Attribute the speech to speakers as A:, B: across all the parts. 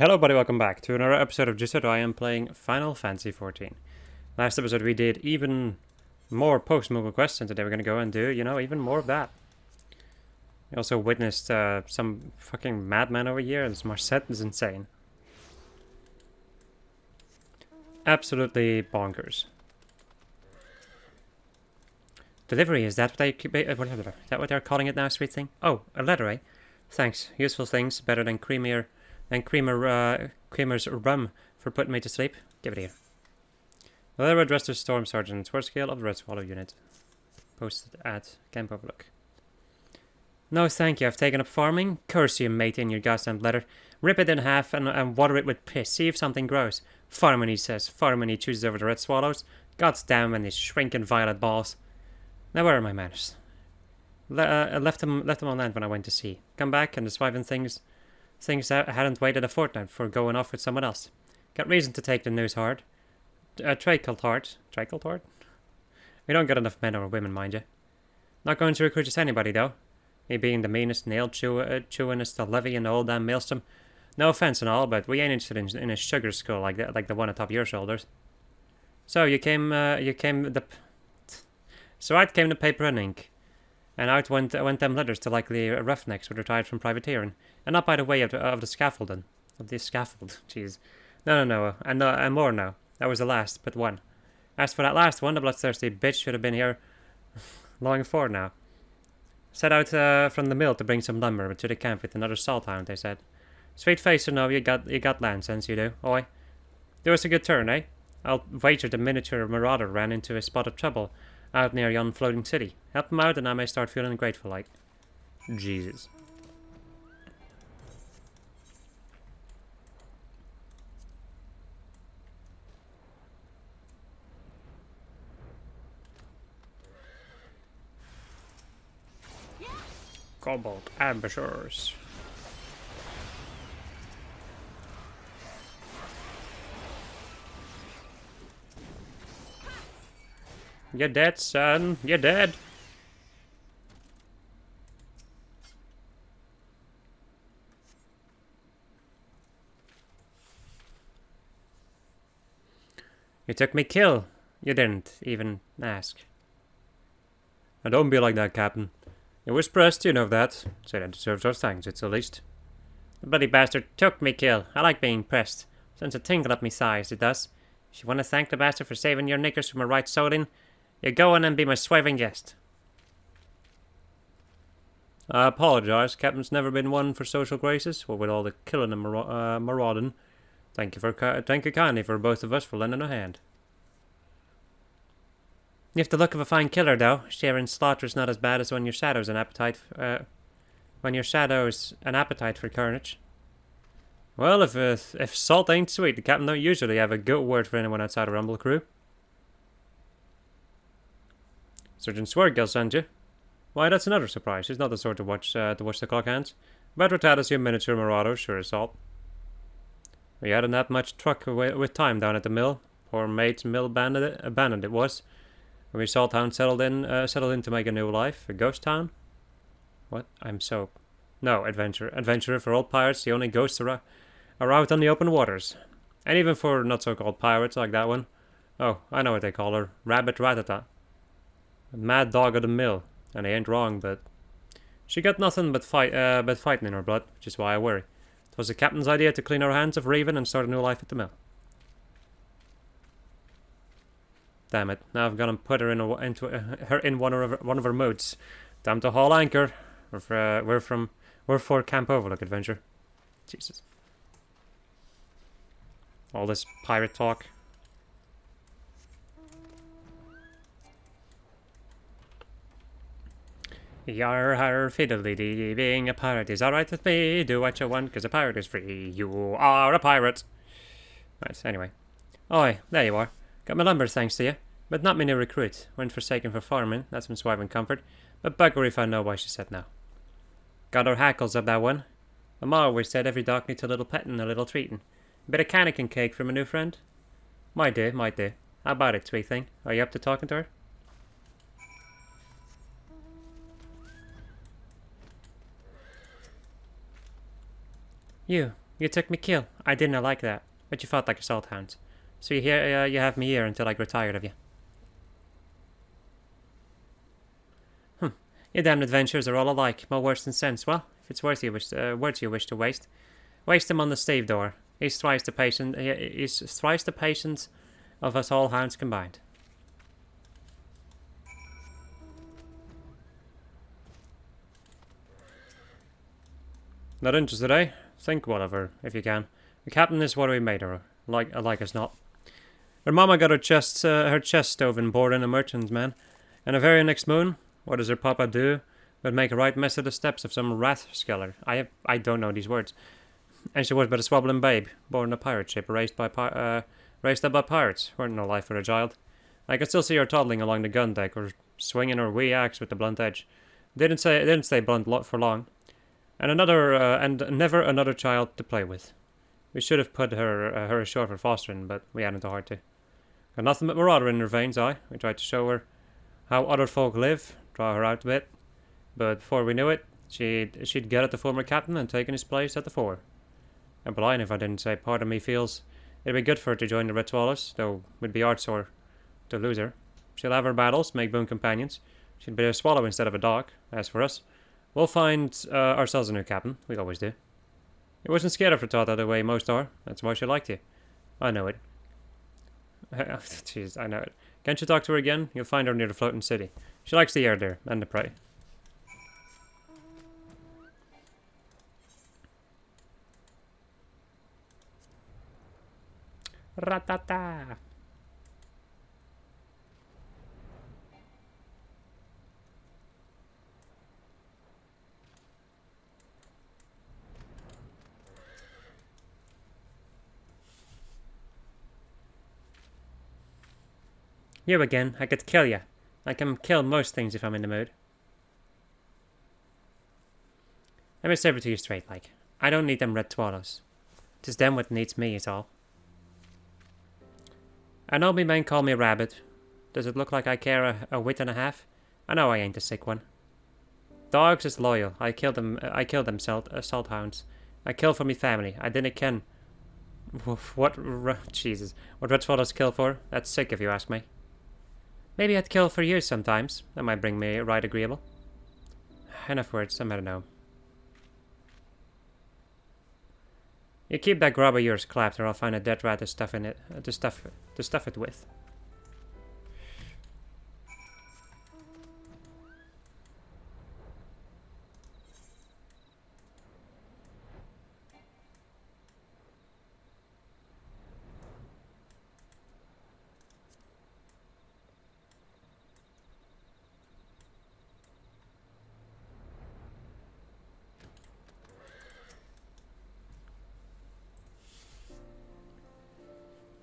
A: Hello buddy, welcome back to another episode of Just How I am playing Final Fantasy XIV. Last episode we did even more Postmoogle quests, and today we're going to go and do, even more of that. We also witnessed some fucking madman over here, and this Marset is insane. Absolutely bonkers. Delivery, is that what they're calling it now, sweet thing? Oh, a letter, eh? Thanks. Useful things, better than creamier... Creamer's rum for putting me to sleep. Give it here. The letter addressed to Storm Sergeant, Sword Scale of the Red Swallow Unit. Posted at Camp Overlook. No thank you, I've taken up farming. Curse you, mate, in your goddamn letter. Rip it in half and water it with piss. See if something grows. Farming, he says. Farming, he chooses over the Red Swallows. God's damn and his shrinking violet balls. Now where are my manners? Left them on land when I went to sea. Come back and the swiving things I hadn't waited a fortnight for going off with someone else. Got reason to take the news hard. Trickle hard? We don't got enough men or women, mind you. Not going to recruit just anybody, though. Me being the meanest, nail-chewingest, the levy in the old damn maelstrom. No offense and all, but we ain't interested in a sugar skull like that, like the one atop your shoulders. So So out came the paper and ink. And out went them letters to likely roughnecks who retired from privateering. And not by the way of the scaffolding. Of the scaffold, jeez. No, and more now. That was the last, but one. As for that last one, the bloodthirsty bitch should have been here long before now. Set out from the mill to bring some lumber to the camp with another salt hound, they said. Sweet face to know you got land sense, you do, oi. Do us a good turn, eh? I'll wager the miniature marauder ran into a spot of trouble out near yon floating city. Help him out and I may start feeling grateful like. Jesus. Cobalt ambassadors. You're dead, son. You're dead. You took me kill. You didn't even ask. Now don't be like that, Captain. You was pressed, you know that. So that deserves our thanks, it's the least. The bloody bastard took me kill. I like being pressed. Sends a tingle up me thighs, it does. If you want to thank the bastard for saving your knickers from a right sodding, you go on and be my swiving guest. I apologize. Captain's never been one for social graces, what with all the killing and marauding. Thank you kindly for both of us for lending a hand. You have the look of a fine killer, though. Sharing slaughter's not as bad as when your shadow's an appetite. For carnage. Well, if salt ain't sweet, the captain don't usually have a good word for anyone outside a rumble crew. Sergeant Swergill sent you. Why, that's another surprise. He's not the sort to watch the clock hands. But Rotatus, your miniature marauder, sure as salt. We hadn't that much truck with time down at the mill. Poor mate's mill abandoned it was. When we Salt Town settled in to make a new life. A ghost town? What? No, adventurer for old pirates, the only ghosts are out on the open waters. And even for not so-called pirates like that one. Oh, I know what they call her. Rabbit Ratata. A mad dog of the mill. And they ain't wrong, but... She got nothing but fighting in her blood, which is why I worry. It was the captain's idea to clean our hands of Raven and start a new life at the mill. Damn it! Now I've got to put her in one of her moods. Time to haul anchor. We're for Camp Overlook adventure. Jesus. All this pirate talk. Yar har fiddly dee, being a pirate is alright with me. Do what you want, 'cause a pirate is free. You are a pirate. Right. Anyway. Oi, there you are. Got my lumber, thanks to you. But not me new recruit. Went forsaken for farming. That's some swiving comfort. But bugger if I know why she said no. Got her hackles up that one. Mama always said every dog needs a little petting, a little treating. A bit of cannikin cake from a new friend? Might do. How about it, sweet thing? Are you up to talking to her? You, You took me kill. I didn't like that, but you fought like a salt hound. So you have me here until I grow tired of you. Your damned adventures are all alike, more worse than sense. Well, if it's words you wish to waste, waste them on the stave door. He's thrice the patience of us all hounds combined. Not interested, eh? Think whatever, if you can. The captain is what we made her, like us not. Her mama got her chest stove and board in a merchant's man, and the very next moon, what does her papa do but make a right mess of the steps of some rathskeller? I don't know these words. And she was but a swabbling babe, born in a pirate ship, raised up by pirates. Weren't no life for a child. I could still see her toddling along the gun deck, or swinging her wee axe with the blunt edge. Didn't stay blunt for long. And never another child to play with. We should have put her ashore for fostering, but we hadn't the heart to. Got nothing but marauder in her veins, We tried to show her how other folk live, draw her out a bit. But before we knew it, she'd get at the former captain and taken his place at the fore. And blind if I didn't say part of me feels it'd be good for her to join the Red Swallows, though we'd be heartsore to lose her. She'll have her battles, make boon companions. She'd be a swallow instead of a dog. As for us, we'll find ourselves a new captain. We always do. You wasn't scared of her thought the way most are. That's why she liked you. I know it. Jeez, I know it. Can't you talk to her again? You'll find her near the floating city. She likes the air there, and the prey. Ratata! You again. I could kill you. I can kill most things if I'm in the mood. Let me serve it to you straight, like. I don't need them red swallows. 'Tis them what needs me, is all. I know me men call me rabbit. Does it look like I care a whit and a half? I know I ain't a sick one. Dogs is loyal. I killed them salt hounds. I kill for me family. I didn't ken. Jesus. What red swallows kill for? That's sick if you ask me. Maybe I'd kill for you sometimes. That might bring me right agreeable. Enough words, I'm at a no. You keep that grub of yours clapped, or I'll find a dead rat to stuff it with.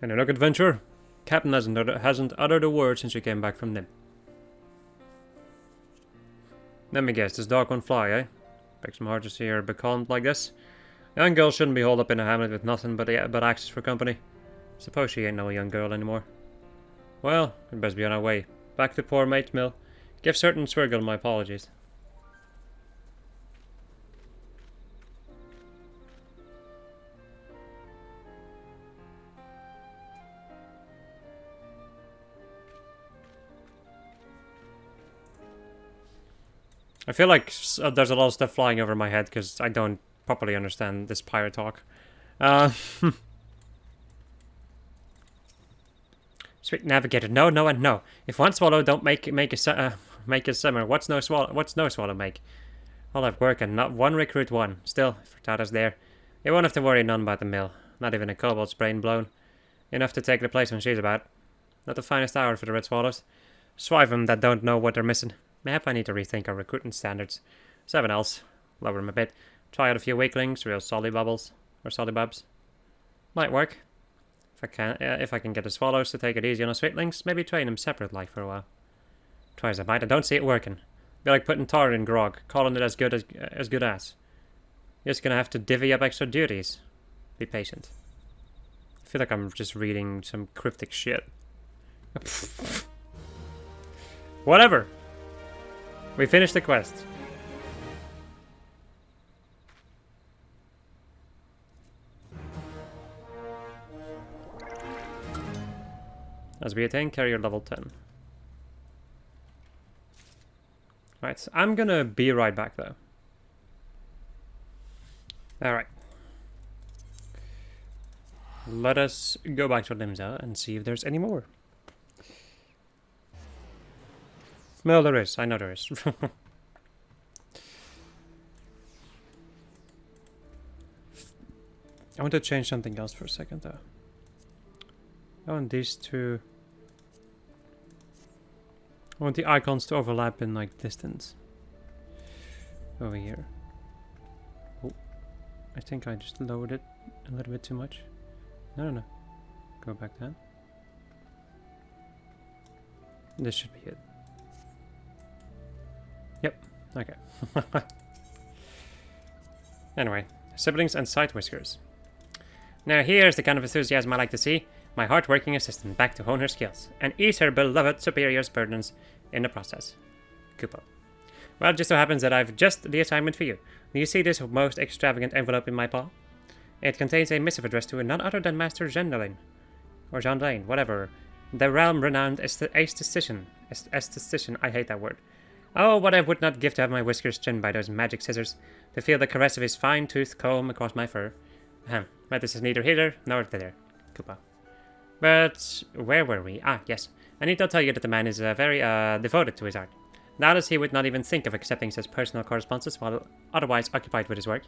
A: Any luck, adventure? Captain hasn't uttered a word since we came back from Nim. Let me guess, this dog won't fly, eh? Breaks my heart to see her becalmed like this. Young girl shouldn't be holed up in a hamlet with nothing but axes for company. Suppose she ain't no young girl anymore. Well, we'd best be on our way. Back to poor mate's mill. Give certain Swirgle my apologies. I feel like there's a lot of stuff flying over my head because I don't properly understand this pirate talk. Sweet navigator, no, and no. If one swallow don't make a summer, what's no swallow make? I'll have work and not one recruit one. Still, if Tata's there, you won't have to worry none about the mill. Not even a kobold's brain blown. Enough to take the place when she's about. Not the finest hour for the red swallows. Swive 'em that don't know what they're missing. Mayhap I need to rethink our recruiting standards. 7 else. Lower 'em a bit. Try out a few weaklings, real sollybubbles. Or sollybubs. Might work. If I can get the swallows to take it easy on the sweetlings, maybe train them separate like for a while. Try as I might, I don't see it working. Be like putting tar in grog, calling it as good as. You're just gonna have to divvy up extra duties. Be patient. I feel like I'm just reading some cryptic shit. Whatever. We finished the quest. As we attain carrier level 10. Right, I'm gonna be right back though. Alright. Let us go back to Limsa and see if there's any more. Well, there is. I know there is. I want to change something else for a second though. I want these two... I want the icons to overlap in like distance. Over here. Oh, I think I just lowered it a little bit too much. No. Go back then. This should be it. Yep, okay. Anyway, siblings and side whiskers. Now here's the kind of enthusiasm I like to see. My hard-working assistant back to hone her skills and ease her beloved superior's burdens in the process. Kupo. Well, it just so happens that I've just the assignment for you. Do you see this most extravagant envelope in my paw? It contains a missive addressed to none other than Master Jean or Jean Lane, whatever. The realm-renowned aesthetician. Aesthetician, I hate that word. Oh, what I would not give to have my whiskers trimmed by those magic scissors, to feel the caress of his fine-toothed comb across my fur. But this is neither here nor there, Koopa. But where were we? Ah, yes. I need to tell you that the man is very devoted to his art. Doubtless he would not even think of accepting such personal correspondence while otherwise occupied with his work.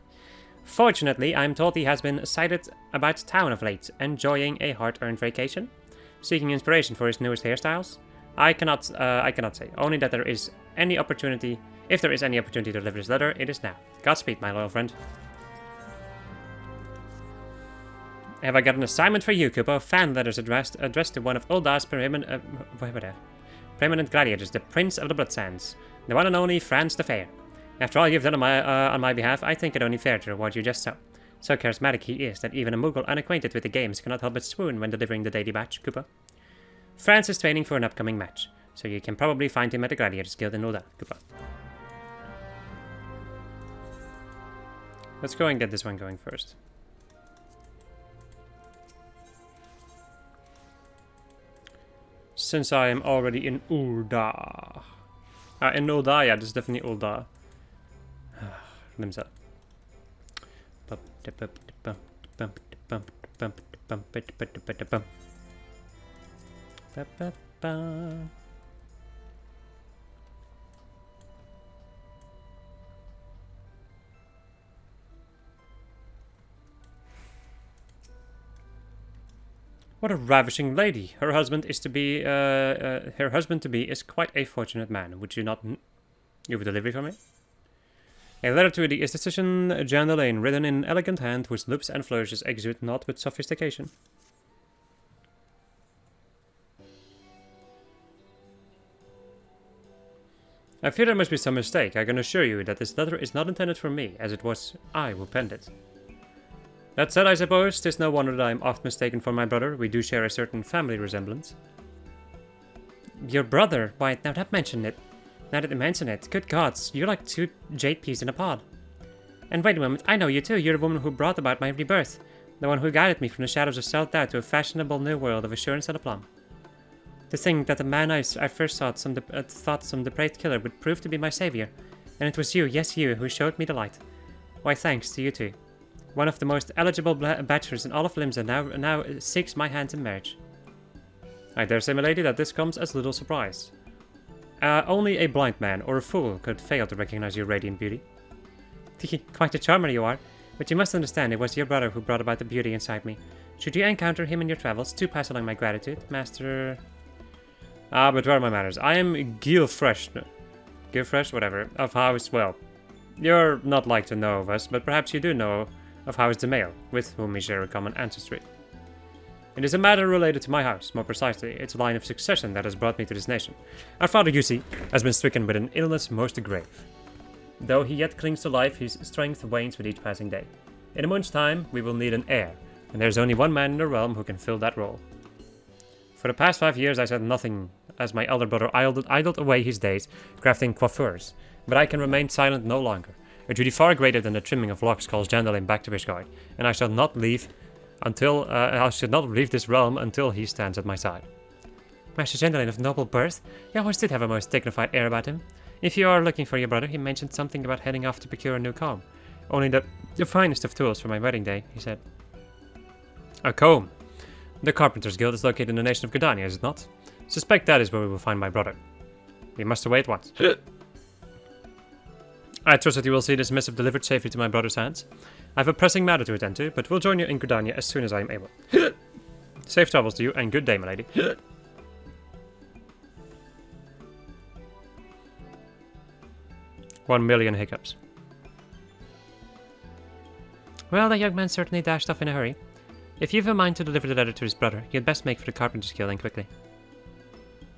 A: Fortunately, I am told he has been sighted about town of late, enjoying a hard-earned vacation, seeking inspiration for his newest hairstyles. I cannot say. Only that there is any opportunity. If there is any opportunity to deliver this letter, it is now. Godspeed, my loyal friend. Have I got an assignment for you, Kupo? Fan letters addressed to one of Ulda's preeminent gladiators, the Prince of the Bloodsands, the one and only Franz the Fair. After all you've done on my behalf, I think it only fair to reward you just so. So charismatic he is that even a Moogle unacquainted with the games cannot help but swoon when delivering the daily batch, Kupo. Franz is training for an upcoming match, so you can probably find him at the Gladiators Guild in Ulda, Kupo. Let's go and get this one going first. Since I am already in Ulda. In Ulda, yeah, this is definitely Ulda. Limsa. What a ravishing lady! Her husband is to be. Her husband to be is quite a fortunate man. Would you not? You have a delivery for me? A letter to the aesthetician Jean Lane, written in an elegant hand, whose loops and flourishes exude not with sophistication. I fear there must be some mistake. I can assure you that this letter is not intended for me, as it was I who penned it. That said, I suppose 'tis no wonder that I am oft mistaken for my brother. We do share a certain family resemblance. Your brother? Why, now that you mention it, good gods, you're like two jade peas in a pod. And wait a moment, I know you too. You're the woman who brought about my rebirth, the one who guided me from the shadows of self-doubt to a fashionable new world of assurance and aplomb. To think that the man I first thought some depraved killer would prove to be my savior, and it was you, yes you, who showed me the light. Why, thanks to you too. One of the most eligible bachelors in all of Limsa now seeks my hand in marriage. I dare say, my lady, that this comes as little surprise. Only a blind man or a fool could fail to recognize your radiant beauty. Quite a charmer you are, but you must understand it was your brother who brought about the beauty inside me. Should you encounter him in your travels, do pass along my gratitude, Master... but where are my manners? I am Gilfresh, whatever, of House, well, you're not like to know of us, but perhaps you do know of House the Male, with whom we share a common ancestry. It is a matter related to my house, more precisely, its line of succession that has brought me to this nation. Our father, you see, has been stricken with an illness most grave. Though he yet clings to life, his strength wanes with each passing day. In a month's time, we will need an heir, and there is only one man in the realm who can fill that role. For the past 5 years I said nothing, as my elder brother idled away his days, crafting coiffures, but I can remain silent no longer. A duty far greater than the trimming of locks calls Jandalin back to his guard, and I shall not leave this realm until he stands at my side. Master Gentleman of noble birth. He always did have a most dignified air about him. If you are looking for your brother, he mentioned something about heading off to procure a new comb. Only the finest of tools for my wedding day, he said. A comb? The Carpenters Guild is located in the nation of Gridania, is it not? Suspect that is where we will find my brother. We must await once. I trust that you will see this missive delivered safely to my brother's hands. I have a pressing matter to attend to, but will join you in Gridania as soon as I am able. Safe travels to you, and good day, my lady. 1,000,000 hiccups. Well, the young man certainly dashed off in a hurry. If you've a mind to deliver the letter to his brother, you'd best make for the Carpenter's Guild and quickly.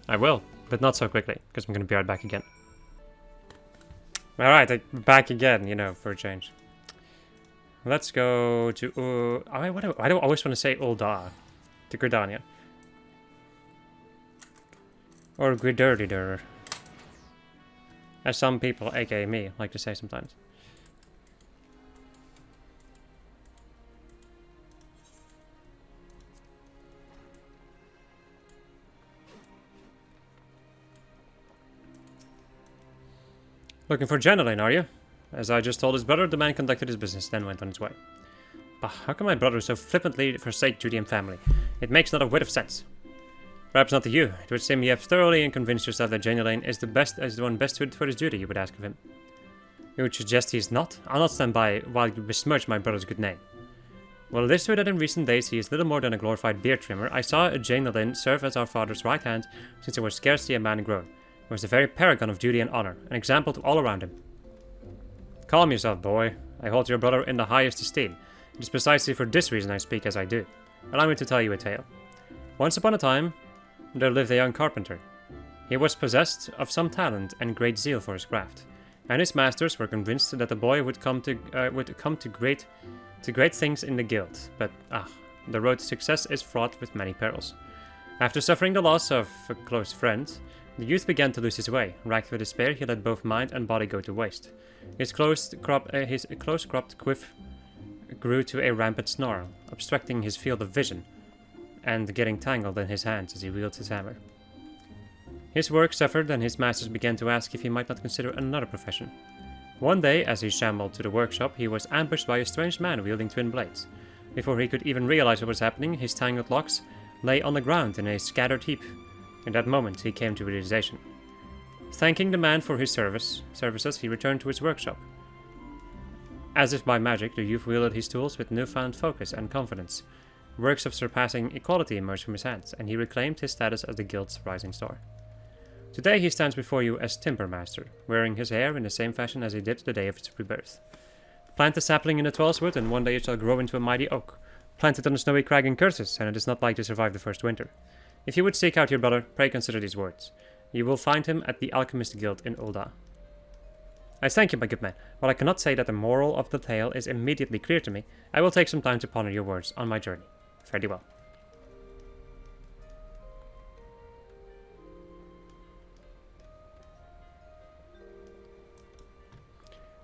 A: I will, but not so quickly, because I'm going to be right back again. Alright, back again, you know, for a change. Let's go to... I don't always want to say Ulda. To Gridania. Or Gridurdidur. As some people, aka me, like to say sometimes. Looking for Jenilane, are you? As I just told his brother, the man conducted his business, then went on his way. Bah, how can my brother so flippantly forsake duty and family? It makes not a whit of sense. Perhaps not to you. It would seem you have thoroughly convinced yourself that Jenilane is the one best suited for his duty, you would ask of him. You would suggest he is not? I'll not stand by while you besmirch my brother's good name. Well, it is true that in recent days he is little more than a glorified beard trimmer. I saw Jenilane serve as our father's right hand since there was scarcely a man grown. He was the very paragon of duty and honor, an example to all around him. Calm yourself, boy. I hold your brother in the highest esteem. It is precisely for this reason I speak as I do. Allow me to tell you a tale. Once upon a time, there lived a young carpenter. He was possessed of some talent and great zeal for his craft, and his masters were convinced that the boy would come to great things in the guild. But the road to success is fraught with many perils. After suffering the loss of a close friend, the youth began to lose his way. Racked with despair, he let both mind and body go to waste. His close-cropped quiff grew to a rampant snarl, obstructing his field of vision, and getting tangled in his hands as he wielded his hammer. His work suffered, and his masters began to ask if he might not consider another profession. One day, as he shambled to the workshop, he was ambushed by a strange man wielding twin blades. Before he could even realize what was happening, his tangled locks lay on the ground in a scattered heap. In that moment, he came to realization. Thanking the man for his services, he returned to his workshop. As if by magic, the youth wielded his tools with newfound focus and confidence. Works of surpassing equality emerged from his hands, and he reclaimed his status as the guild's rising star. Today he stands before you as Timber Master, wearing his hair in the same fashion as he did the day of its rebirth. Plant a sapling in the tallest wood, and one day it shall grow into a mighty oak. Plant it on a snowy crag in Curtis, and it is not like to survive the first winter. If you would seek out your brother, pray consider these words. You will find him at the Alchemist Guild in Ulda. I thank you, my good man. While I cannot say that the moral of the tale is immediately clear to me, I will take some time to ponder your words on my journey. Fare thee well.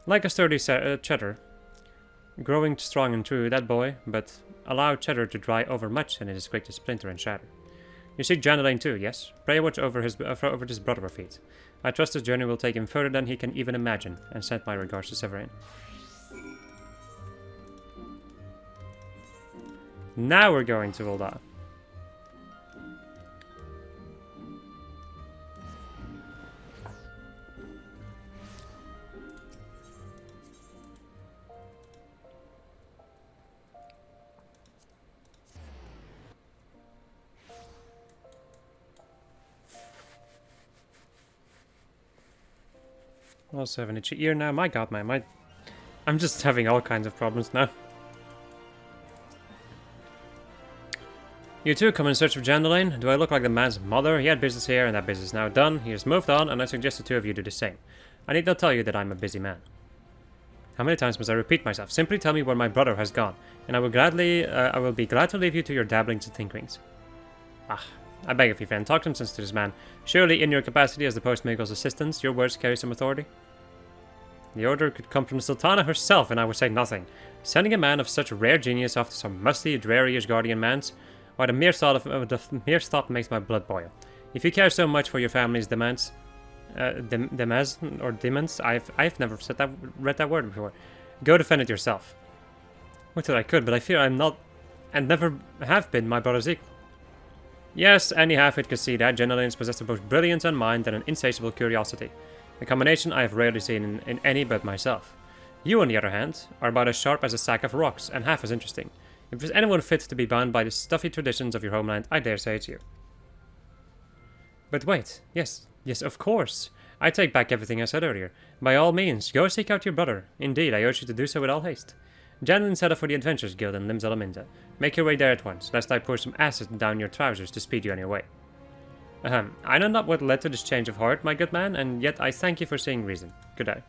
A: Like a sturdy cheddar, growing strong and true, that boy, but allow cheddar to dry over much and it is quick to splinter and shatter. You seek Janelane too, yes? Pray watch over this brother of his. I trust his journey will take him further than he can even imagine, and send my regards to Severin. Now we're going to Ulda. Also have an itchy ear now. My god, man, I'm just having all kinds of problems now. You two come in search of Jandelane. Do I look like the man's mother? He had business here, and that business is now done. He has moved on, and I suggest the two of you do the same. I need not tell you that I'm a busy man. How many times must I repeat myself? Simply tell me where my brother has gone, and I will be glad to leave you to your dabblings and tinkerings. I beg of you, friend, talk some sense to this man. Surely, in your capacity as the Postmoogle's assistant, your words carry some authority. The order could come from the Sultana herself, and I would say nothing. Sending a man of such rare genius off to some musty, dreary-ish guardian manse, why the mere thought makes my blood boil. If you care so much for your family's demands, demands or demons, I've never read that word before. Go defend it yourself. Would that I could, but I fear I'm not, and never have been, my brother's equal. Yes, any half-wit could see that. Genelins possess both brilliance and mind and an insatiable curiosity. A combination I have rarely seen in any but myself. You, on the other hand, are about as sharp as a sack of rocks, and half as interesting. If there's anyone fit to be bound by the stuffy traditions of your homeland, I dare say it's you. But wait, yes, of course. I take back everything I said earlier. By all means, go seek out your brother. Indeed, I urge you to do so with all haste. Janelin set off for the Adventurers Guild in Limzalaminda. Make your way there at once, lest I pour some acid down your trousers to speed you on your way. I know not what led to this change of heart, my good man, and yet I thank you for seeing reason. Good day.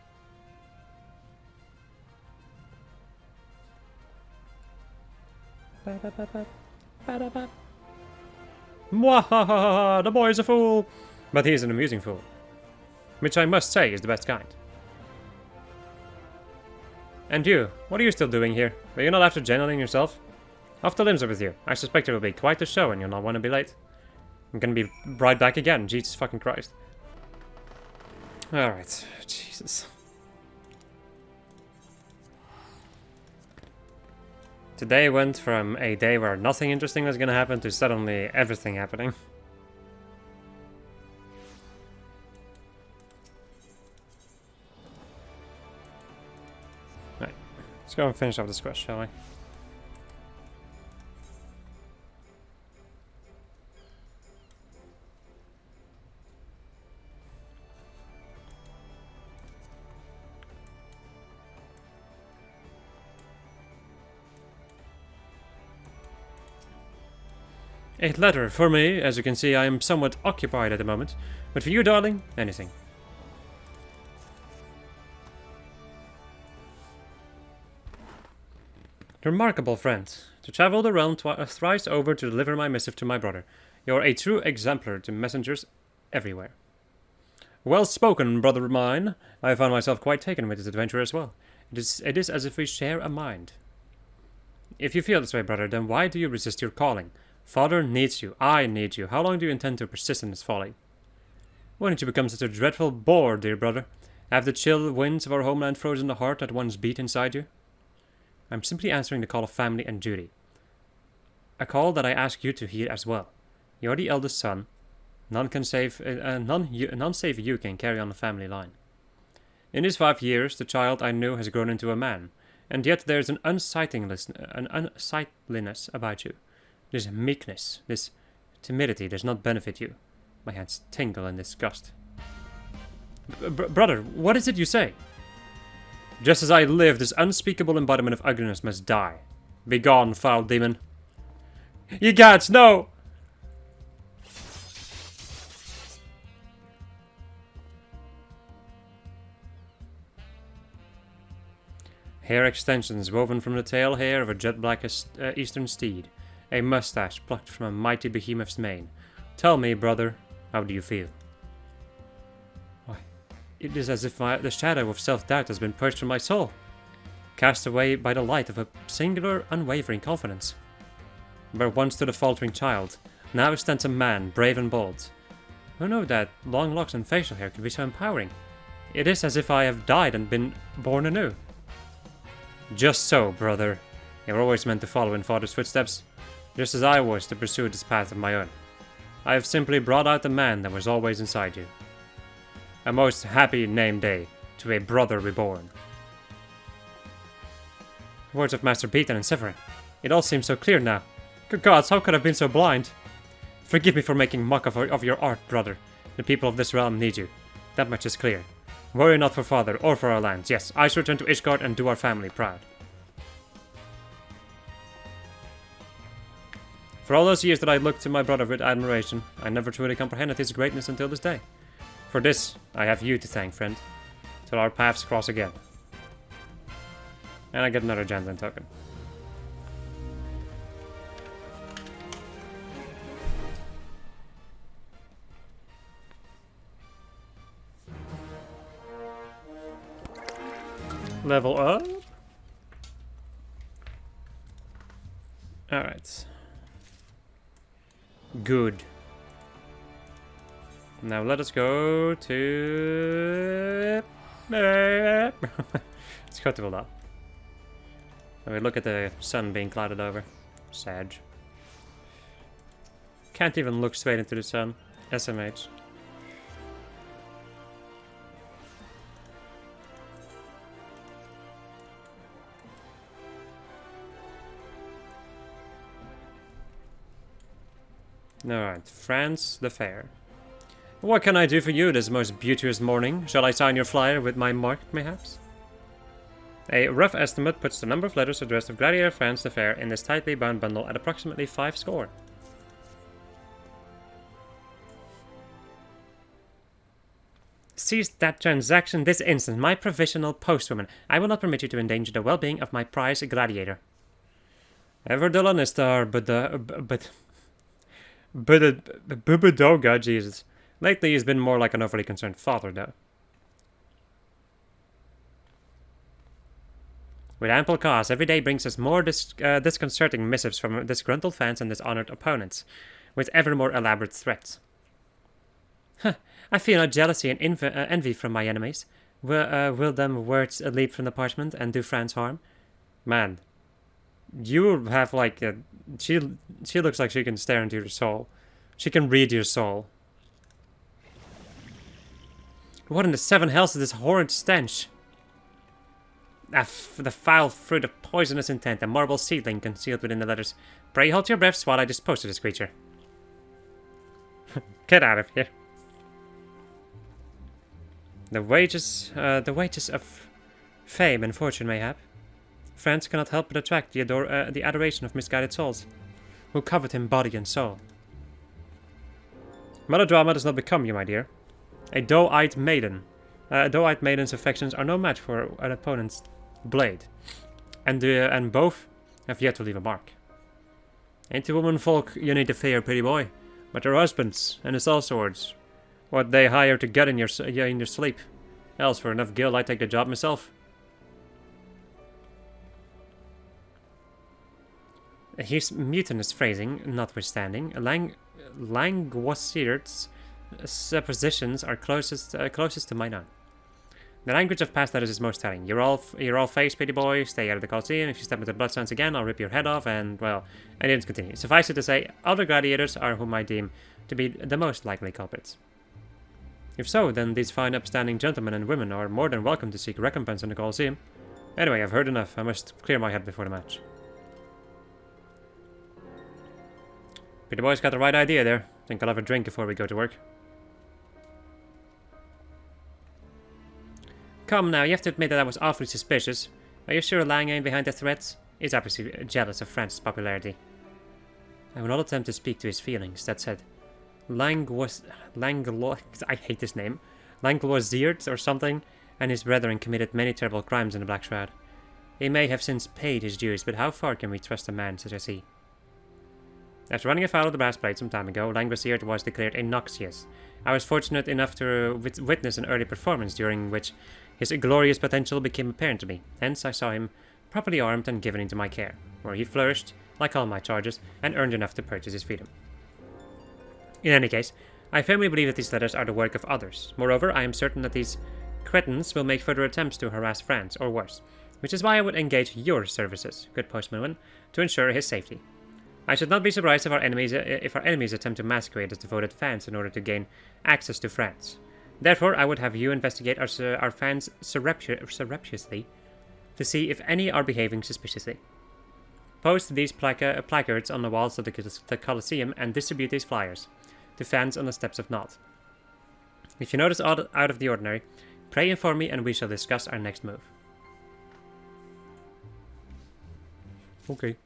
A: Mwahaha, the boy is a fool! But he is an amusing fool. Which I must say is the best kind. And you, what are you still doing here? Were you not after Janelin yourself? Off to Limsa with you. I suspect it will be quite a show and you'll not want to be late. I'm gonna be right back again, Jesus fucking Christ. Alright, Jesus. Today went from a day where nothing interesting was gonna happen to suddenly everything happening. Right, let's go and finish off this quest, shall we? A letter for me. As you can see, I am somewhat occupied at the moment. But for you, darling, anything. Remarkable friend. To travel the realm thrice over to deliver my missive to my brother. You're a true exemplar to messengers everywhere. Well spoken, brother mine. I found myself quite taken with this adventure as well. It is as if we share a mind. If you feel this way, brother, then why do you resist your calling? Father needs you. I need you. How long do you intend to persist in this folly? Why don't you become such a dreadful bore, dear brother? Have the chill winds of our homeland frozen the heart that once beat inside you? I'm simply answering the call of family and duty. A call that I ask you to hear as well. You're the eldest son. None save you can carry on the family line. In these 5 years, the child I knew has grown into a man, and yet there is an unsightliness about you. This meekness, this timidity does not benefit you. My hands tingle in disgust. Brother, what is it you say? Just as I live, this unspeakable embodiment of ugliness must die. Begone, foul demon. Ye gods, no! Hair extensions woven from the tail hair of a jet-black eastern steed. A mustache plucked from a mighty behemoth's mane. Tell me, brother, how do you feel? Why, it is as if the shadow of self-doubt has been purged from my soul, cast away by the light of a singular, unwavering confidence. Where once stood a faltering child, now stands a man, brave and bold. Who knew that long locks and facial hair could be so empowering? It is as if I have died and been born anew. Just so, brother. You were always meant to follow in father's footsteps, just as I was to pursue this path of my own. I have simply brought out the man that was always inside you. A most happy name day to a brother reborn. Words of Master Beaton and Severin. It all seems so clear now. Good gods, how could I have been so blind? Forgive me for making mock of your art, brother. The people of this realm need you. That much is clear. Worry not for father or for our lands. Yes, I shall return to Ishgard and do our family proud. For all those years that I looked to my brother with admiration, I never truly comprehended his greatness until this day. For this, I have you to thank, friend. Till our paths cross again. And I get another Janelin token. Level up. Alright. Good. Now let us go to... Let's go to Villa. And we look at the sun being clouded over. Sad. Can't even look straight into the sun. SMH. Alright, France the Fair. What can I do for you this most beauteous morning? Shall I sign your flyer with my mark, mayhaps? A rough estimate puts the number of letters addressed to Gladiator France the Fair in this tightly bound bundle at approximately 5 score. Cease that transaction this instant, my provisional postwoman. I will not permit you to endanger the well-being of my prize gladiator. Ever dull on his star, but Bubadoga, Jesus. Lately he's been more like an overly concerned father, though. With ample cause, every day brings us more disconcerting missives from disgruntled fans and dishonored opponents, with ever more elaborate threats. Huh, I feel no jealousy and envy from my enemies. Will them words leap from the parchment and do France harm? Man, you have like she looks like she can stare into your soul. She can read your soul. What in the seven hells is this horrid stench? The foul fruit of poisonous intent, a marble seedling concealed within the letters. Pray hold your breaths while I dispose of this creature. Get out of here. The wages of fame and fortune, mayhap. France cannot help but attract the adoration of misguided souls, who covet him body and soul. Melodrama does not become you, my dear. A doe-eyed maiden. A doe-eyed maiden's affections are no match for an opponent's blade, and both have yet to leave a mark. Ain't the woman folk you need to fear, pretty boy, but their husbands and his all swords. What they hire to get in your sleep. Else, for enough gil, I take the job myself. His mutinous phrasing, notwithstanding, Languacier's suppositions are closest to mine own. The language of past letters is most telling. You're all face, pretty boy. Stay out of the Colosseum. If you step into bloodstones again, I'll rip your head off. And well, I didn't continue. Suffice it to say, other gladiators are whom I deem to be the most likely culprits. If so, then these fine upstanding gentlemen and women are more than welcome to seek recompense in the Colosseum. Anyway, I've heard enough. I must clear my head before the match. Pretty boy's got the right idea there. Think I'll have a drink before we go to work. Come now, you have to admit that I was awfully suspicious. Are you sure Lang ain't behind the threats? He's obviously jealous of France's popularity. I will not attempt to speak to his feelings. That said, I hate this name. Langloisiert or something, and his brethren committed many terrible crimes in the Black Shroud. He may have since paid his dues, but how far can we trust a man such as he? After running afoul of the brass plate some time ago, Langloisiert was declared innoxious. I was fortunate enough to witness an early performance during which his glorious potential became apparent to me. Hence I saw him properly armed and given into my care, where he flourished, like all my charges, and earned enough to purchase his freedom. In any case, I firmly believe that these letters are the work of others. Moreover, I am certain that these cretins will make further attempts to harass France, or worse, which is why I would engage your services, good postman, to ensure his safety. I should not be surprised if our enemies attempt to masquerade as devoted fans in order to gain access to France. Therefore, I would have you investigate our fans surreptitiously to see if any are behaving suspiciously. Post these placards on the walls of the Colosseum and distribute these flyers to fans on the steps of Nod. If you notice out of the ordinary, pray inform me and we shall discuss our next move. Okay.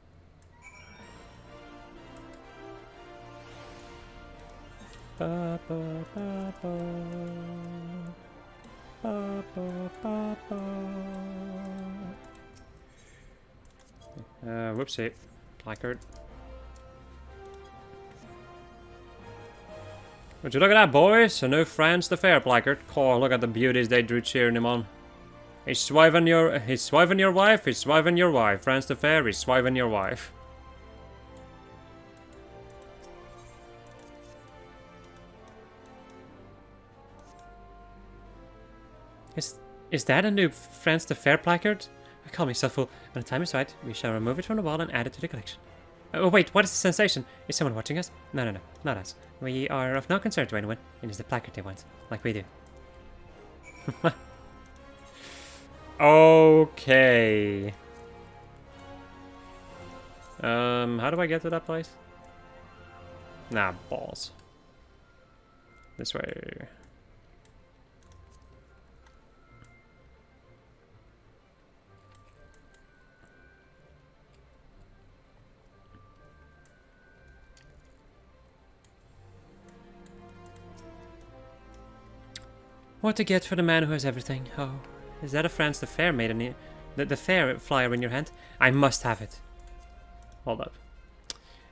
A: Whoopsie. Placard. Would you look at that, boys? A new France the Fair placard. Oh, look at the beauties they drew cheering him on. He's swiving your wife, he's swiving your wife. France the Fair, he's swiving your wife. Is is that a new Friends the Fair placard? I call myself fool. When the time is right, we shall remove it from the wall and add it to the collection. Oh wait, what is the sensation? Is someone watching us? No, not us. We are of no concern to anyone. It is the placard they want, like we do. Okay. How do I get to that place? Nah, balls. This way. What to get for the man who has everything? Oh, is that a France the Fair made in the fair flyer in your hand? I must have it. Hold up.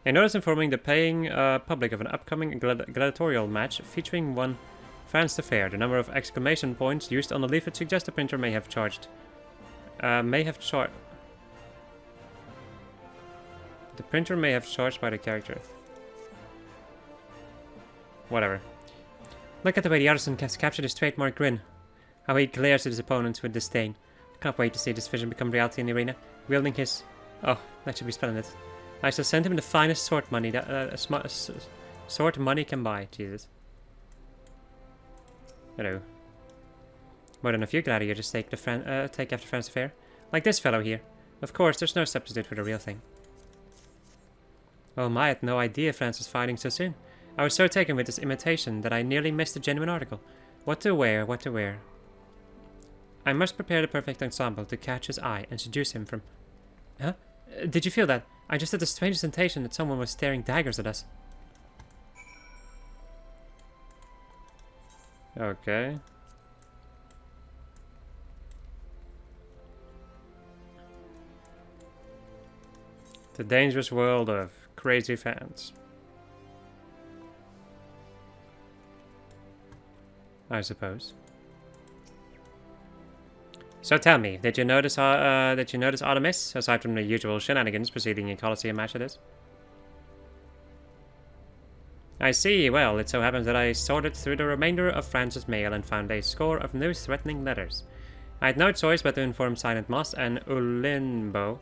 A: A notice informing the paying public of an upcoming gladiatorial match featuring one France the Fair. The number of exclamation points used on the leaflet suggests the printer may have charged. The printer may have charged by the character. Whatever. Look at the way the artisan has captured his trademark grin. How he glares at his opponents with disdain. Can't wait to see this vision become reality in the arena. Wielding his... Oh, that should be splendid. I shall send him the finest sword money that sword money can buy. Jesus. Hello. More than a few gladiators take after France Fair. Like this fellow here. Of course, there's no substitute for the real thing. Oh my, I had no idea France was fighting so soon. I was so taken with this imitation that I nearly missed the genuine article. What to wear, what to wear. I must prepare the perfect ensemble to catch his eye and seduce him from... Huh? Did you feel that? I just had the strangest sensation that someone was staring daggers at us. Okay. The dangerous world of crazy fans. I suppose. So tell me, did you notice Artemis, aside from the usual shenanigans preceding a Colosseum match it is? I see. Well, it so happens that I sorted through the remainder of France's mail and found a score of news-threatening letters. I had no choice but to inform Silent Moss and Ulinbo,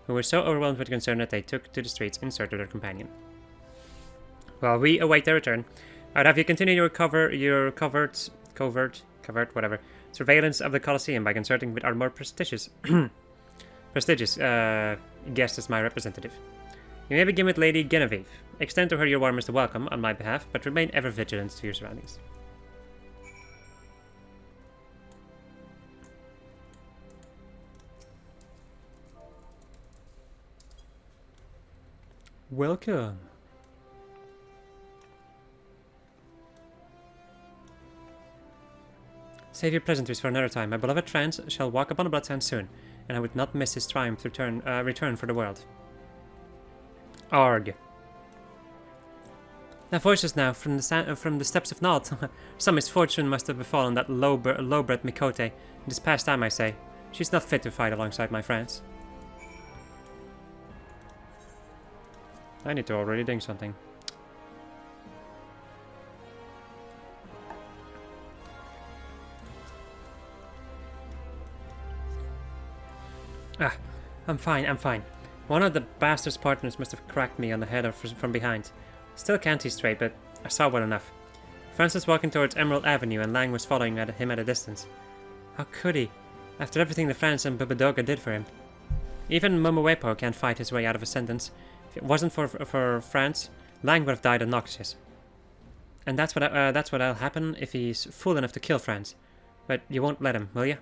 A: who were so overwhelmed with concern that they took to the streets in search of their companion. While we await their return, I'd have you continue your covert, whatever, surveillance of the Colosseum by consulting with our more prestigious guest as my representative. You may begin with Lady Genevieve. Extend to her your warmest welcome on my behalf, but remain ever vigilant to your surroundings. Welcome. Save your pleasantries for another time. My beloved France shall walk upon the bloodsands soon, and I would not miss his triumph return for the world. Arg. Now voices now from the steps of Nod. Some misfortune must have befallen that low-bred Mikote. It is past time, I say. She's not fit to fight alongside my France. I need to already ding something. Ah, I'm fine. One of the bastard's partners must have cracked me on the head from behind. Still can't see straight, but I saw well enough. Francis walking towards Emerald Avenue and Lang was following him at a distance. How could he, after everything the France and Babadoga did for him? Even Momowepo can't fight his way out of a sentence. If it wasn't for France, Lang would have died obnoxious. And that's what'll happen if he's fool enough to kill France. But you won't let him, will you?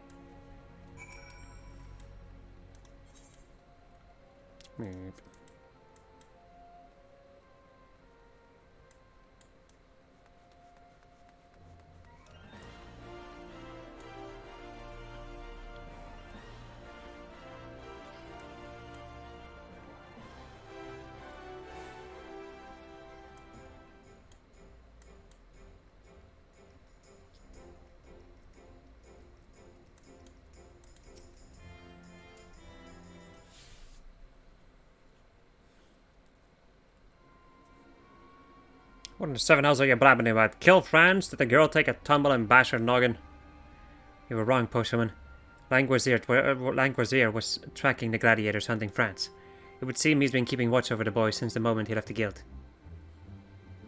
A: What in the seven hells are you blabbing about? Kill France? Did the girl take a tumble and bash her noggin? You were wrong, postwoman. Languazir was tracking the gladiators hunting France. It would seem he's been keeping watch over the boy since the moment he left the guild.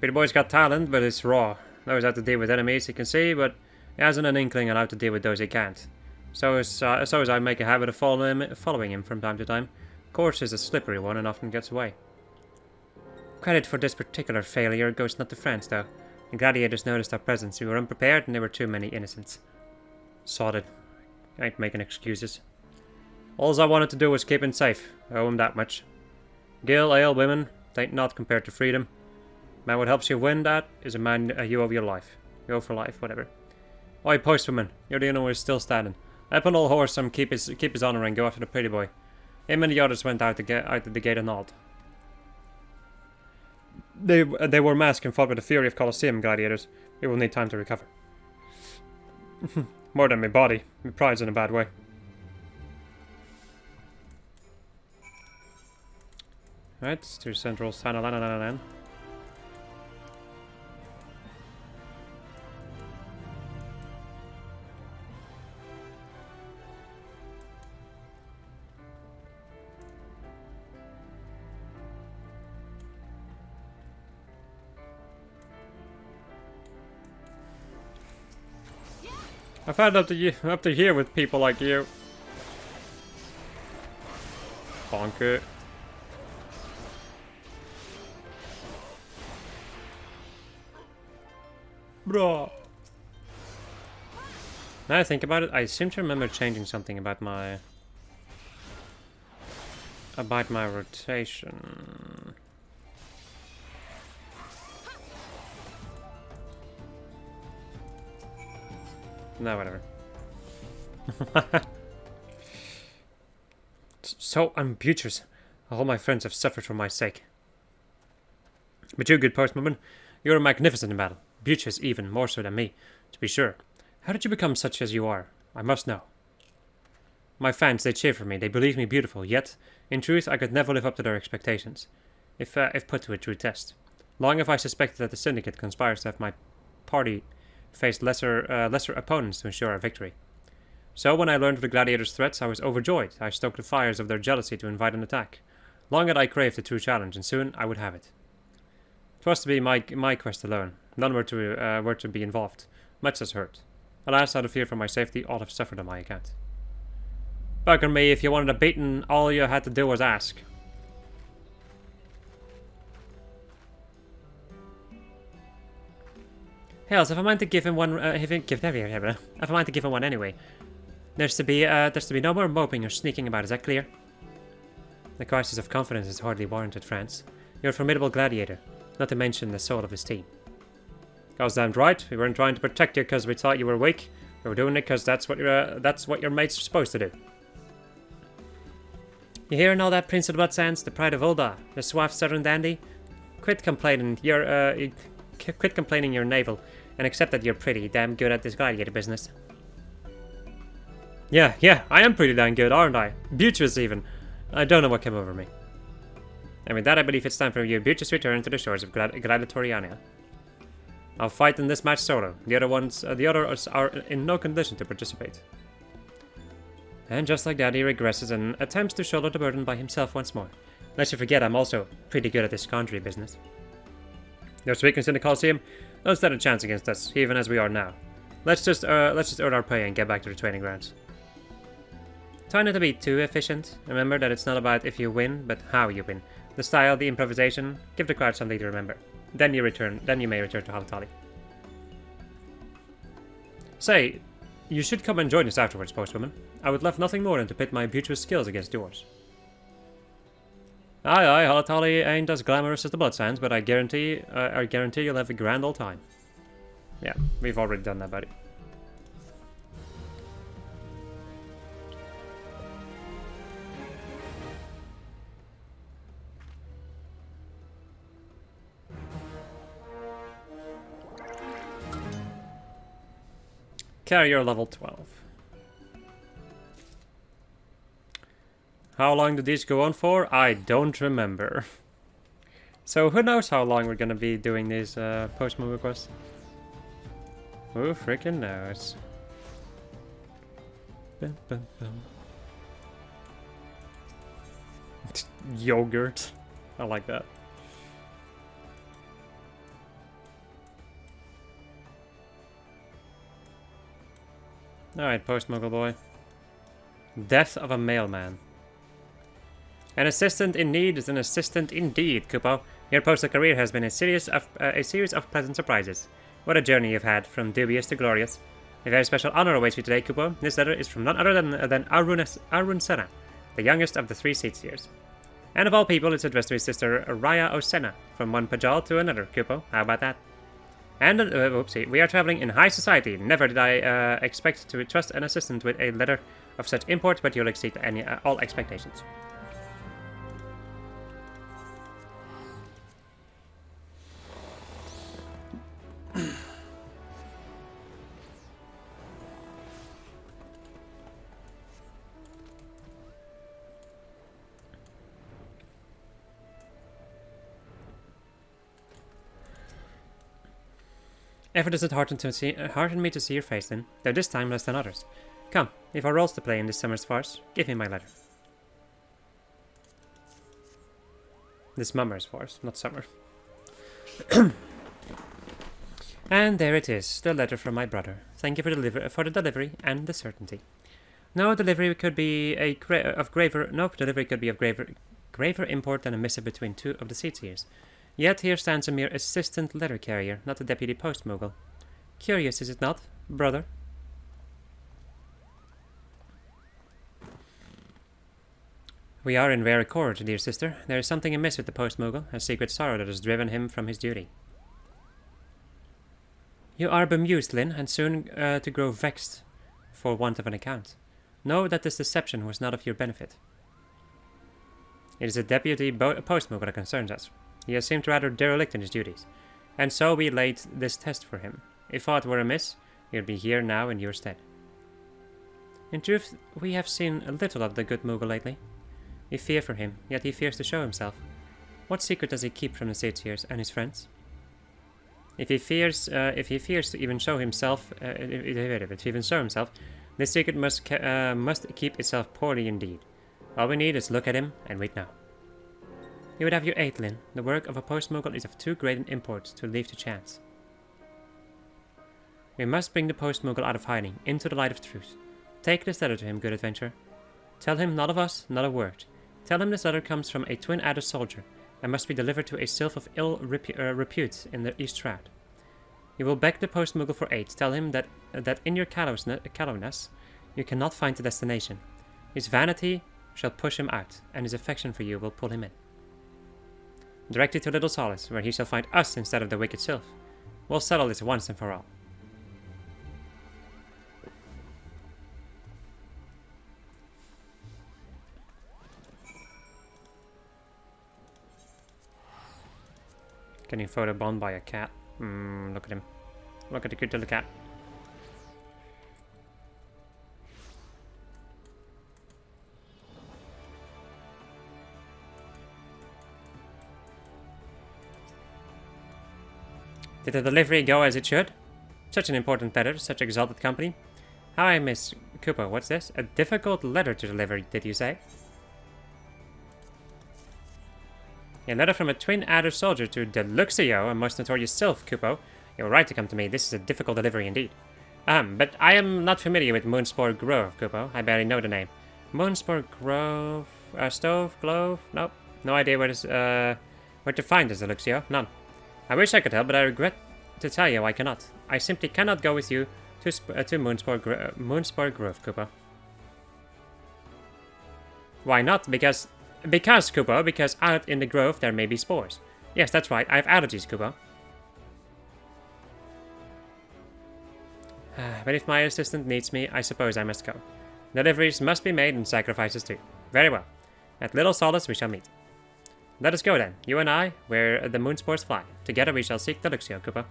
A: Peter Boy's got talent, but it's raw. Knows how to deal with enemies he can see, but he hasn't an inkling on how to deal with those he can't. So as I make a habit of following him from time to time. Course is a slippery one and often gets away. Credit for this particular failure goes not to France, though. The gladiators noticed our presence. We were unprepared and there were too many innocents. Sodded. I ain't making excuses. All I wanted to do was keep him safe. I owe him that much. Gil, ale, women, ain't not compared to freedom. Man what helps you win that is a man you owe your life. You owe for life, whatever. Oi, postwoman, you're the only one who's still standing. Up on old horse and keep his honor and go after the pretty boy. Him and the others went out of the gate and all. They were masked and fought with the fury of Colosseum gladiators. We will need time to recover. More than my body. My pride's in a bad way. Right, to Central Sanalanan. I've had up to here with people like you. Bonk it. Bro. Now I think about it, I seem to remember changing something about my rotation. No, whatever. So unbeauteous. All my friends have suffered for my sake. But you, good postwoman, you are magnificent in battle. Beauteous even more so than me, to be sure. How did you become such as you are? I must know. My fans, they cheer for me. They believe me beautiful. Yet, in truth, I could never live up to their expectations, if put to a true test. Long have I suspected that the syndicate conspires to have my party face lesser opponents to ensure our victory. So when I learned of the gladiators' threats, I was overjoyed. I stoked the fires of their jealousy to invite an attack. Long had I craved a true challenge, and soon I would have it. 'Twas to be my quest alone. None were to be involved. Much has hurt. Alas, out of fear for my safety, all have suffered on my account. Bugger me, if you wanted a beating, all you had to do was ask. Hells, if I mind to give him one, if I mind to give him one anyway, there's to be no more moping or sneaking about. Is that clear? The crisis of confidence is hardly warranted, France. You're a formidable gladiator, not to mention the soul of his team. Goddamned right. We weren't trying to protect you because we thought you were weak. We were doing it because that's what your mates are supposed to do. You hearing all that, Prince of the Bloodsands, the pride of Ulda, the suave southern dandy? Quit complaining you're naval. And accept that you're pretty damn good at this gladiator business. Yeah, I am pretty damn good, aren't I? Beauteous even. I don't know what came over me. And with that, I believe it's time for you, Beauteous, return to the shores of Gladiatoriania. I'll fight in this match solo. The others are in no condition to participate. And just like that, he regresses and attempts to shoulder the burden by himself once more. Lest you forget, I'm also pretty good at this conjury business. Those weakness in the Colosseum don't stand a chance against us, even as we are now. Let's just earn our pay and get back to the training grounds. Try not to be too efficient. Remember that it's not about if you win, but how you win. The style, the improvisation, give the crowd something to remember. Then you may return to Halatali. Say, you should come and join us afterwards, postwoman. I would love nothing more than to pit my beauteous skills against yours. Aye, Halatali ain't as glamorous as the Bloodsands, but I guarantee you'll have a grand old time. Yeah, we've already done that, buddy. Carrier level 12. How long did these go on for? I don't remember. So who knows how long we're gonna be doing these Postmoogle quests? Who freaking knows? Bum, bum, bum. Yogurt. I like that. Alright, Postmoogle boy. Death of a mailman. An assistant in need is an assistant indeed, Kupo. Your postal career has been a series of pleasant surprises. What a journey you've had, from dubious to glorious. A very special honor awaits you today, Kupo. This letter is from none other than Arun Senna, the youngest of the 3 Seedseers. And of all people, it's addressed to his sister Raya Osena, from one Pajal to another, Kupo. How about that? And, whoopsie, we are traveling in high society. Never did I expect to trust an assistant with a letter of such import, but you'll exceed all expectations. Ever does it hearten me to see your face, then, though this time less than others. Come, we've our roles to play in this summer's farce. Give me my letter. This mummer's farce, not summer. And there it is, the letter from my brother. Thank you for the delivery and the certainty. No delivery could be of graver import than a missive between 2 of the Seedseers. Yet here stands a mere assistant letter carrier, not a deputy Postmoogle. Curious, is it not, brother? We are in rare accord, dear sister. There is something amiss with the Postmoogle, a secret sorrow that has driven him from his duty. You are bemused, Lynn, and soon to grow vexed for want of an account. Know that this deception was not of your benefit. It is a deputy Postmoogle that concerns us. He has seemed rather derelict in his duties, and so we laid this test for him. If aught were amiss, he would be here now in your stead. In truth, we have seen a little of the good Moogle lately. We fear for him, yet he fears to show himself. What secret does he keep from the Seedseers and his friends? If he fears to even show himself, this secret must keep itself poorly indeed. All we need is look at him and wait now. You would have your 8, Lynn. The work of a Postmoogle is of too great an import to leave to chance. We must bring the Postmoogle out of hiding, into the light of truth. Take this letter to him, good adventurer. Tell him not of us, not a word. Tell him this letter comes from a twin-adder soldier, and must be delivered to a sylph of ill repute in the East Shroud. You will beg the Postmoogle for aid. Tell him that in your callowness you cannot find the destination. His vanity shall push him out, and his affection for you will pull him in. Direct it to Little Solace, where he shall find us instead of the wicked sylph. We'll settle this once and for all. Getting photobombed by a cat. Look at him. Look at the cute little cat. Did the delivery go as it should? Such an important letter, such exalted company. How I miss Cooper, what's this? A difficult letter to deliver, did you say? A letter from a twin-adder soldier to Deluxio, a most notorious sylph, Kupo. You were right to come to me. This is a difficult delivery indeed. But I am not familiar with Moonspore Grove, Kupo. I barely know the name. Moonspore Grove? Stove? Glove? Nope. No idea where to find this, Deluxio. None. I wish I could help, but I regret to tell you I cannot. I simply cannot go with you to Moonspore Grove, Kupo. Why not? Because, Kupo, because out in the grove there may be spores. Yes, that's right. I have allergies, Kupo. But if my assistant needs me, I suppose I must go. Deliveries must be made and sacrifices too. Very well. At Little Solace we shall meet. Let us go then, you and I, where the moonspores fly. Together we shall seek Deluxio, Kupo.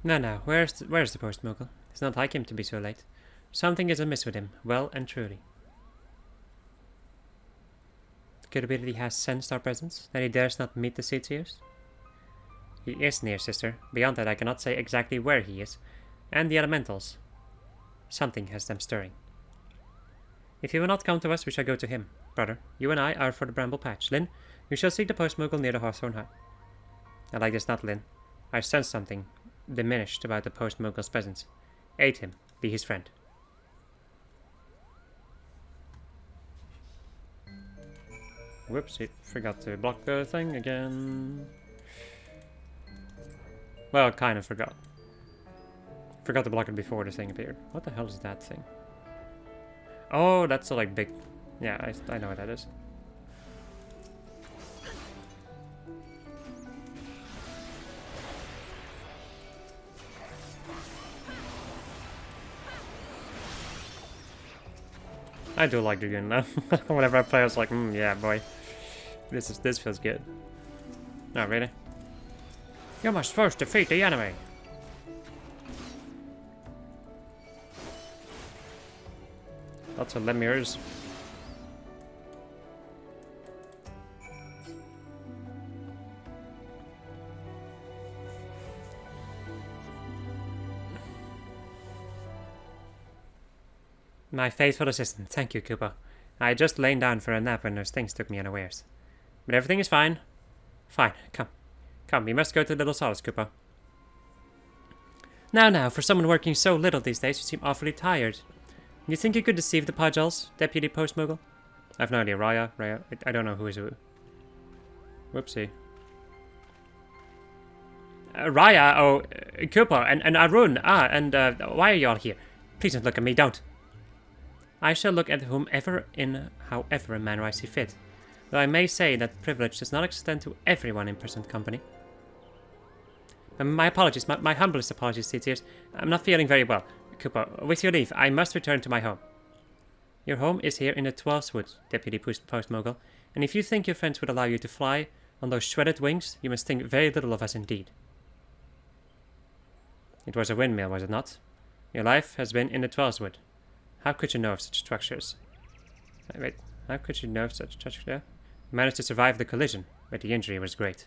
A: No. Where's the Postmoogle? It's not like him to be so late. Something is amiss with him, well and truly. Could it be that he has sensed our presence? That he dares not meet the Seedseers? He is near, sister. Beyond that, I cannot say exactly where he is. And the elementals. Something has them stirring. If he will not come to us, we shall go to him. Brother, you and I are for the Bramble Patch. Lyn, we shall seek the Postmoogle near the Hawthorn High. I like this not, Lyn. I sense something diminished about the Postmoogle's presence. Aid him. Be his friend. Whoops, I forgot to block the thing again. Well, kind of forgot. Forgot to block it before the thing appeared. What the hell is that thing? Oh, that's a like big... Yeah, I know what that is. I do like the gun though. Whenever I play, I was like, yeah, boy. This feels good. Oh, really? You must first defeat the enemy. Lots of lemurs. My faithful assistant. Thank you, Koopa. I had just lain down for a nap when those things took me unawares. But everything is fine. Fine. Come. Come, we must go to Little Solace, Koopa. Now, for someone working so little these days, you seem awfully tired. You think you could deceive the Pudgels, Deputy Postmoogle? I've no idea. Raya. I don't know who is who. Whoopsie. Raya, Koopa, and Arun. Why are you all here? Please don't look at me, don't. I shall look at whomever in however a manner I see fit. Though I may say that privilege does not extend to everyone in present company. My apologies, my humblest apologies, Seedseers. I'm not feeling very well. Koopa, with your leave, I must return to my home. Your home is here in the 12th Wood, Deputy Postmoogle, and if you think your friends would allow you to fly on those shredded wings, you must think very little of us indeed. It was a windmill, was it not? Your life has been in the 12th Wood. How could you know of such structures? Wait, how could you know of such structures? You managed to survive the collision, but the injury was great.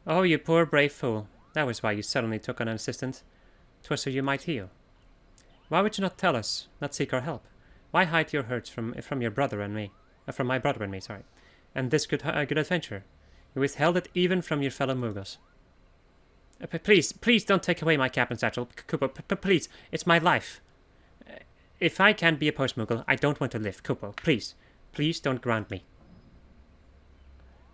A: Oh, you poor brave fool. That was why you suddenly took on an assistant. 'Twas so you might heal. Why would you not tell us, not seek our help? Why hide your hurts from your brother and me? From my brother and me, sorry. And this good adventure. You withheld it even from your fellow Moogles. Please don't take away my cap and satchel, Koopa. Please, it's my life. If I can't be a Postmoogle, I don't want to live. Koopa, please don't ground me.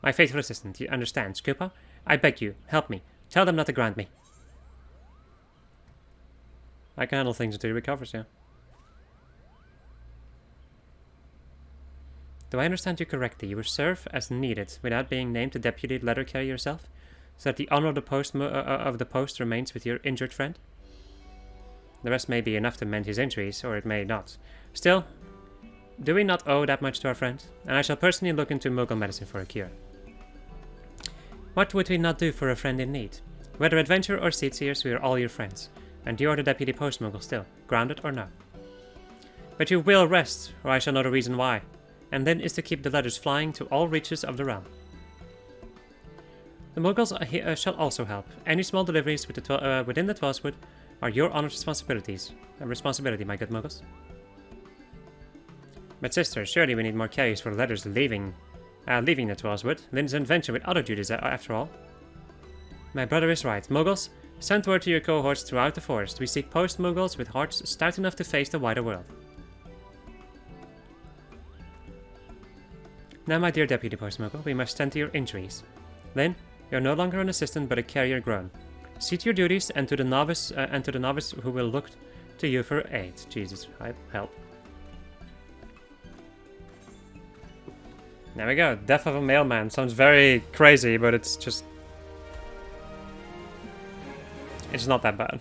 A: My faithful assistant, you understand, Koopa? I beg you, help me. Tell them not to ground me. I can handle things until he recovers, yeah. Do I understand you correctly? You will serve as needed, without being named a deputy letter carrier yourself, so that the honor of the post remains with your injured friend? The rest may be enough to mend his injuries, or it may not. Still, do we not owe that much to our friend? And I shall personally look into Moogle medicine for a cure. What would we not do for a friend in need? Whether adventure or Seedseers, we are all your friends. And you are the Deputy Postmoogle still, grounded or no. But you will rest, or I shall know the reason why. And then is to keep the letters flying to all reaches of the realm. The Moogles shall also help. Any small deliveries within the 12th Wood are your honored responsibility, my good Moogles. But sister, surely we need more carriers for letters leaving the 12th Wood. Lyn's adventure with other duties, after all. My brother is right. Moogles, send word to your cohorts throughout the forest. We seek Postmoogles with hearts stout enough to face the wider world. Now, my dear Deputy Postmoogle, we must tend to your injuries. Lyn, you are no longer an assistant, but a carrier grown. See to your duties, and to the novice who will look to you for aid. Jesus, help. There we go. Death of a mailman. Sounds very crazy, but it's just... It's not that bad.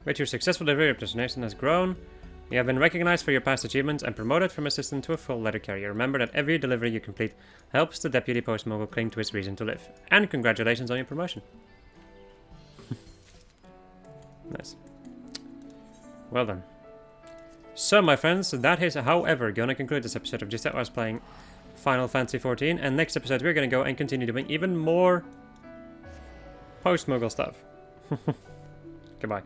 A: With your successful delivery, your destination has grown. You have been recognized for your past achievements and promoted from assistant to a full letter carrier. Remember that every delivery you complete helps the Deputy Postmoogle cling to his reason to live. And congratulations on your promotion. Nice. Well done. So, my friends, that is, however, going to conclude this episode of Just That I Was playing Final Fantasy XIV. And next episode, we're going to go and continue doing even more Postmoogle stuff. Goodbye.